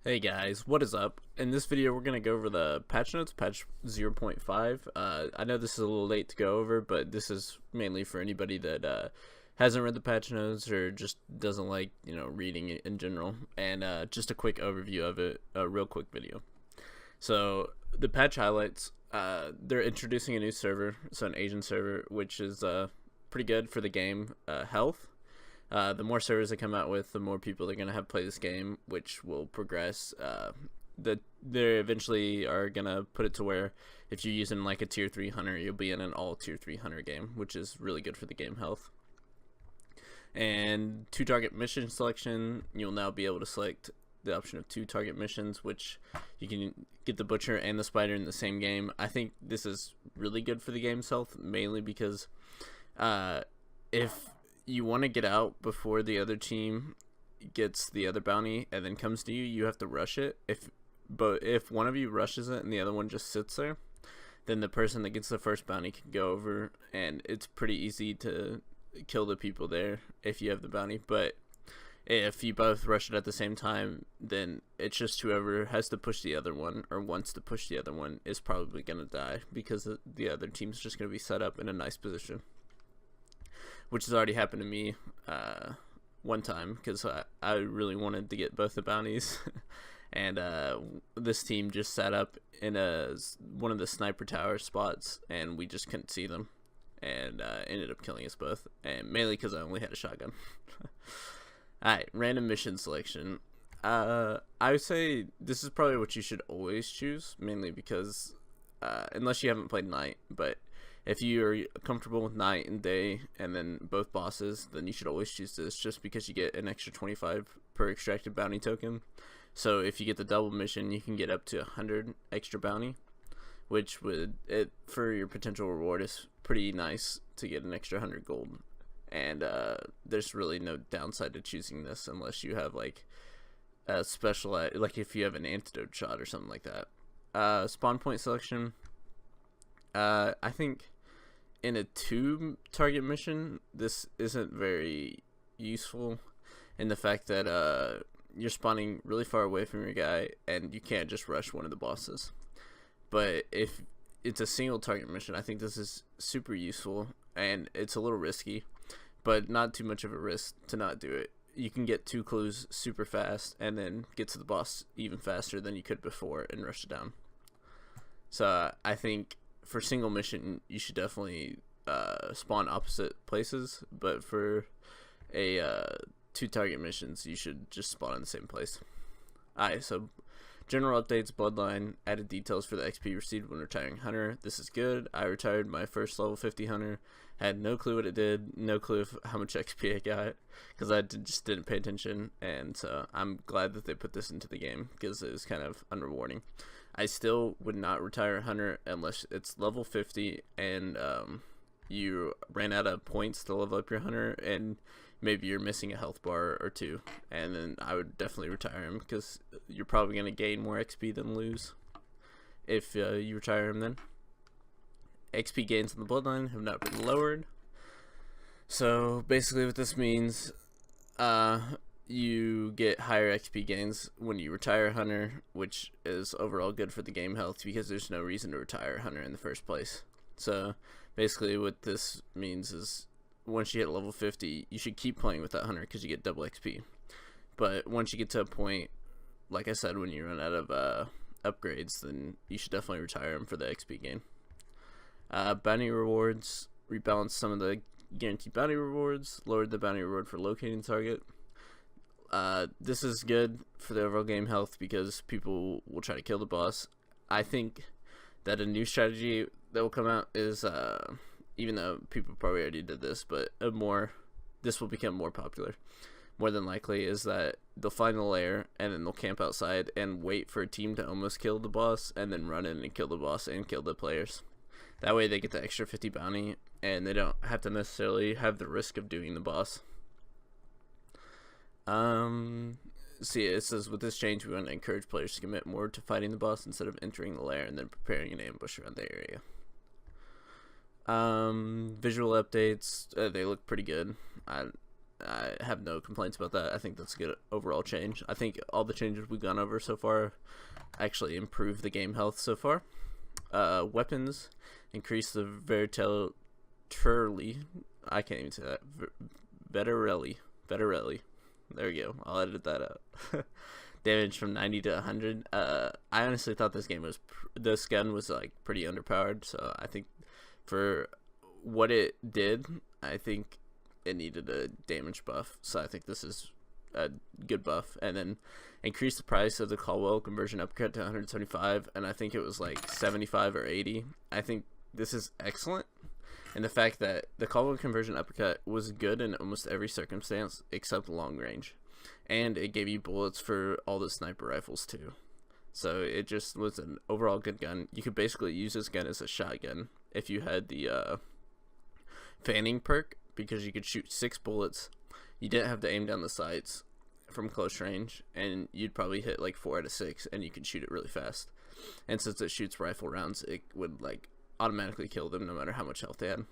Hey guys, what is up? In this video, we're going to go over the patch notes, patch 0.5. I know this is a little late to go over, but this is mainly for anybody that hasn't read the patch notes or just doesn't like, reading it in general. And just a quick overview of it, a real quick video. So the patch highlights, they're introducing a new server, so an Asian server, which is pretty good for the game health. The more servers they come out with, the more people they're going to have play this game, which will progress. They eventually are going to put it to where if you're using like a tier 3 hunter, you'll be in an all tier 3 hunter game, which is really good for the game health. And 2 target mission selection, you'll now be able to select the option of 2 target missions, which you can get the butcher and the spider in the same game. I think this is really good for the game's health, mainly because if you want to get out before the other team gets the other bounty and then comes to you, you have to rush it. But if one of you rushes it and the other one just sits there, then the person that gets the first bounty can go over, and it's pretty easy to kill the people there if you have the bounty. But if you both rush it at the same time, then it's just whoever has to push the other one or wants to push the other one is probably going to die, because the other team's just going to be set up in a nice position, which has already happened to me one time, because I really wanted to get both the bounties and this team just sat up in one of the sniper tower spots, and we just couldn't see them, and ended up killing us both, and mainly because I only had a shotgun. Alright, random mission selection. I would say this is probably what you should always choose, mainly because unless you haven't played night, but if you are comfortable with night and day and then both bosses, then you should always choose this, just because you get an extra 25 per extracted bounty token. So if you get the double mission, you can get up to 100 extra bounty, which for your potential reward is pretty nice to get an extra 100 gold. And there's really no downside to choosing this unless you have like a specialized, like if you have an antidote shot or something like that. Spawn point selection. I think in a 2 target mission, this isn't very useful, in the fact that you're spawning really far away from your guy and you can't just rush one of the bosses. But if it's a single target mission, I think this is super useful, and it's a little risky, but not too much of a risk to not do it. You can get 2 clues super fast and then get to the boss even faster than you could before and rush it down. So I think for single mission, you should definitely spawn opposite places, but for a 2 target missions, you should just spawn in the same place. Alright, so general updates: Bloodline added details for the XP received when retiring Hunter. This is good. I retired my first level 50 Hunter, had no clue what it did, no clue how much XP I got, because I just didn't pay attention, and so I'm glad that they put this into the game, because it was kind of unrewarding. I still would not retire a Hunter unless it's level 50 and you ran out of points to level up your Hunter, and maybe you're missing a health bar or 2, and then I would definitely retire him, because you're probably going to gain more XP than lose if you retire him then. XP gains on the Bloodline have not been lowered. So basically what this means, you get higher XP gains when you retire Hunter, which is overall good for the game health, because there's no reason to retire Hunter in the first place. So basically what this means is, once you hit level 50, you should keep playing with that Hunter, because you get double XP. But once you get to a point, like I said, when you run out of upgrades, then you should definitely retire him for the XP gain. Bounty rewards: rebalanced some of the guaranteed bounty rewards, lowered the bounty reward for locating target. This is good for the overall game health, because people will try to kill the boss. I think that a new strategy that will come out is, even though people probably already did this, but this will become more popular, more than likely, is that they'll find the lair and then they'll camp outside and wait for a team to almost kill the boss, and then run in and kill the boss and kill the players. That way they get the extra 50 bounty, and they don't have to necessarily have the risk of doing the boss. See, it says, with this change, we want to encourage players to commit more to fighting the boss instead of entering the lair and then preparing an ambush around the area. Visual updates, they look pretty good. I have no complaints about that. I think that's a good overall change. I think all the changes we've gone over so far actually improve the game health so far. Weapons increase the Vertelli. I can't even say that. Vertelli. There we go. I'll edit that out. Damage from 90 to 100. I honestly thought this gun was like pretty underpowered. So I think for what it did, I think it needed a damage buff. So I think this is a good buff. And then increase the price of the Caldwell conversion uppercut to 175, and I think it was like 75 or 80. I think this is excellent. And the fact that the Caldwell conversion uppercut was good in almost every circumstance except long range. And it gave you bullets for all the sniper rifles too. So it just was an overall good gun. You could basically use this gun as a shotgun if you had the fanning perk, because you could shoot 6 bullets. You didn't have to aim down the sights from close range, and you'd probably hit like 4 out of 6, and you can shoot it really fast. And since it shoots rifle rounds, it would like automatically kill them no matter how much health they had.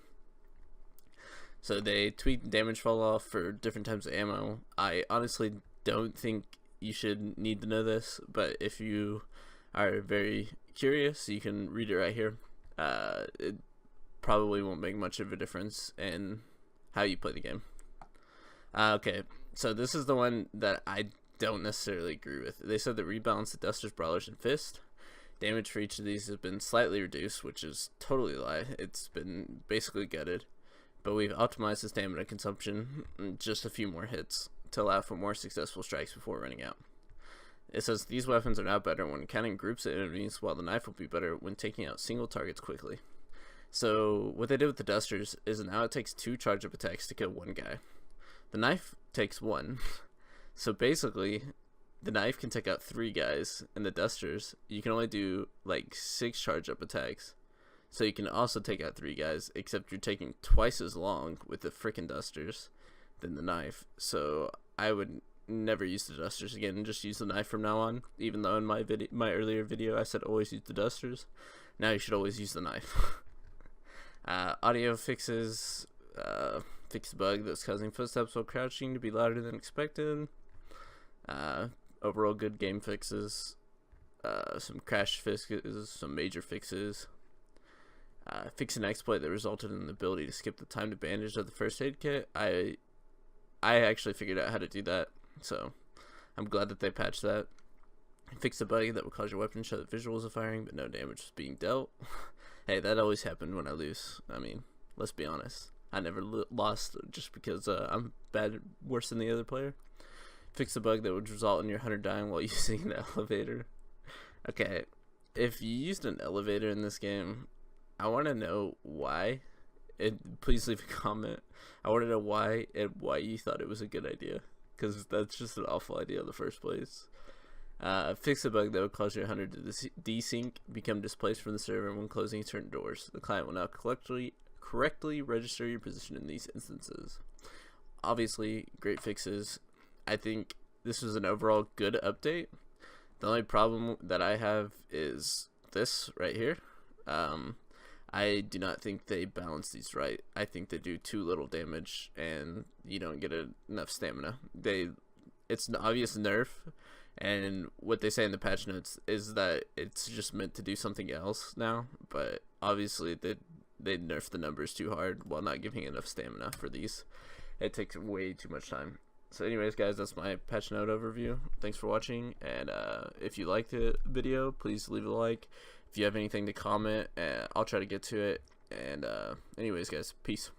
So they tweaked damage fall off for different types of ammo. I honestly don't think you should need to know this, but if you are very curious, you can read it right here. It probably won't make much of a difference in how you play the game. Okay, so this is the one that I don't necessarily agree with. They said that rebalance the Dusters, Brawlers, and Fist. Damage for each of these has been slightly reduced, which is totally a lie. It's been basically gutted. But we've optimized the stamina consumption, just a few more hits, to allow for more successful strikes before running out. It says these weapons are now better when counting groups of enemies, while the knife will be better when taking out single targets quickly. So what they did with the Dusters is now it takes 2 charge-up attacks to kill 1 guy. The knife takes 1. So basically, the knife can take out 3 guys, and the Dusters, you can only do like 6 charge-up attacks. So you can also take out 3 guys, except you're taking twice as long with the frickin' Dusters than the knife. So I would never use the Dusters again and just use the knife from now on. Even though in my earlier video I said always use the Dusters, now you should always use the knife. Audio fixes, fix the bug that's causing footsteps while crouching to be louder than expected. Overall good game fixes. Some crash fixes, some major fixes. Fix an exploit that resulted in the ability to skip the time to bandage of the first aid kit. I actually figured out how to do that, so I'm glad that they patched that. Fix a bug that will cause your weapon to show the visuals of firing, but no damage was being dealt. Hey, that always happened when I lose. I mean, let's be honest. I never lost just because I'm worse than the other player. Fix a bug that would result in your hunter dying while using an elevator. Okay, if you used an elevator in this game, I want to know why. Please leave a comment. I want to know why and why you thought it was a good idea, because that's just an awful idea in the first place. Fix a bug that would cause your hunter to desync, become displaced from the server when closing certain doors. The client will now correctly register your position in these instances. Obviously, great fixes. I think this was an overall good update. The only problem that I have is this right here. I do not think they balance these right. I think they do too little damage and you don't get enough stamina. It's an obvious nerf, and what they say in the patch notes is that it's just meant to do something else now, but obviously they nerf the numbers too hard while not giving enough stamina for these. It takes way too much time. So anyways, guys, that's my patch note overview. Thanks for watching, and if you liked the video, please leave a like. If you have anything to comment, I'll try to get to it. And anyways, guys, peace.